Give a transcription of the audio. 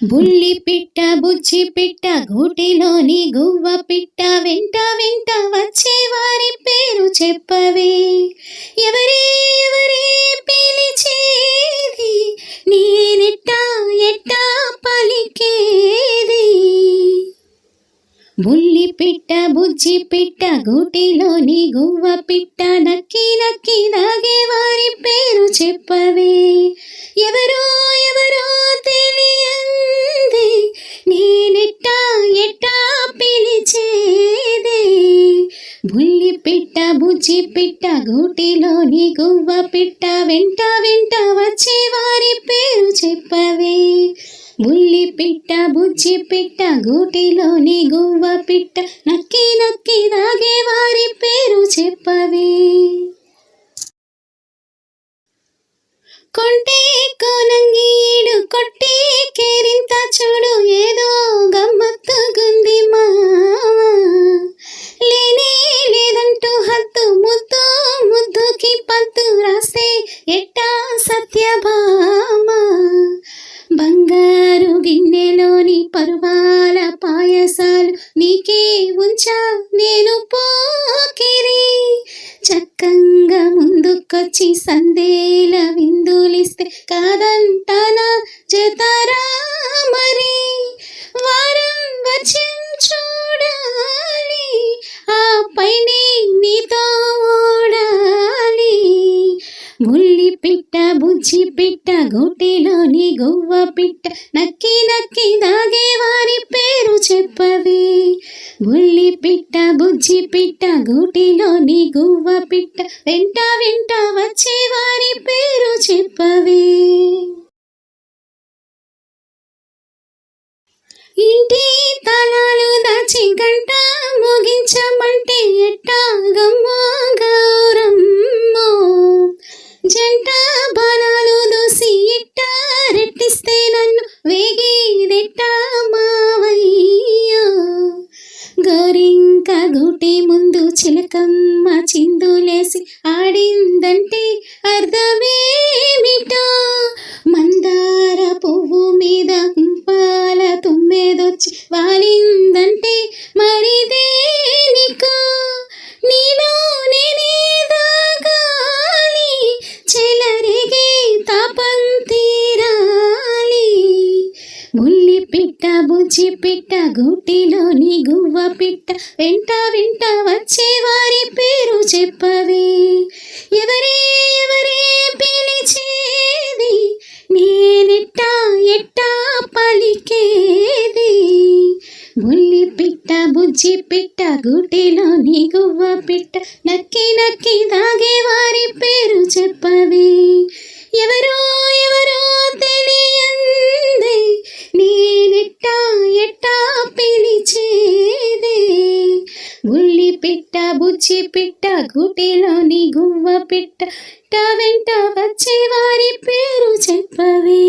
బుల్లి పిట్ట బుజ్జి పిట్ట గూటిలోని గువ్వ పిట్ట వెంట వెంట వచ్చే వారి పేరు చెప్పవే. ఎవరే ఎవరే పిలిచేది, నేనెట్టా ఎట్టా పలికేది. బుల్లి పిట్ట బుజ్జి పిట్ట గూటిలోని గువ్వ పిట్ట నక్కి నక్కి దాగే వారి పేరు చెప్పవే. ఎవరో ఎవరో తెలియంది, నేనెట్టా ఎట్టా పిలిచేది. బుల్లి పిట్ట బుజ్జి పిట్ట గూటిలోని గువ్వ పిట్ట వెంట వెంట వచ్చే వారి పేరు చెప్పవే. బుల్లి పిట్ట బుజ్జి పిట్ట గూటిలోని గువ్వ పిట్ట నక్కి నక్కి దాగే వారి పేరు చెప్పవే. కొంటే కోనంగీడు కొట్టే కేరింత చూడు, ఏదో గమ్మత్తుగుంది మావా. లేనే లేదంటూ హద్దు, ముద్దు ముద్దుకి పద్దు రాస్తే ఎట్టా సత్యభామ. బంగారు గిన్నెలోని పరువాల పాయసాలు నీకే ఉంచా నేను పోకిరి. చక్కంగా ముందుకొచ్చి సందేల విందులిస్తే కాదంటానా జతరా మరి. వారం వర్షం చూడాలి, ఆ పైనే నీతో ఓడాలి. బుల్లి పిట్ట బుజ్జి పిట్ట గూటిలోని గువ్వ పిట్ట నక్కి నక్కి దాగే వారి పేరు చెప్పవే. బుల్లి పిట్ట బుజ్జి పిట్ట గూటిలోని గువ్వ పిట్ట వెంట వెంట వచ్చే వారి పేరు చెప్పవే. ఇంటి తాళాలు దాచి గంట ముగించమంటే ఎట్టా గమ్మో గౌరమ్మో. జంట బాణాలు దూసి ఇట్ట రెట్టిస్తే నన్ను వేగేదెట్టా మావయ్యో. గోరింక గూటి ముందు చిలకమ్మ చిందులేసి ఆడిందంటే అర్థమేమిటో. మందార పువ్వు మీద కుంపాల తుమ్మెదొచ్చి వాలిందంటే మరిదేనికో. నీలో నేనే దాగాలి, చెలరేగే తాపం తీరాలి. బుల్లి పిట్ట బుజ్జి పిట్ట గూటిలోని గువ్వ పిట్ట వెంట వెంట వచ్చే వారి పేరు చెప్పవే. ఎవరే ఎవరే పిలిచేది, నేనెట్టా ఎట్టా పలికేది. బుల్లి పిట్ట బుజ్జి పిట్ట గూటిలోని గువ్వ పిట్ట నక్కి నక్కి దాగే వారి పేరు చెప్పవే. ఎవరో ఎవరో తెలియంది, నేనెట్టా ఎట్టా పిలిచేది. బుల్లి పిట్ట బుజ్జి పిట్ట గూటిలోని గువ్వ పిట్ట వెంట వచ్చే వారి పేరు చెప్పవే.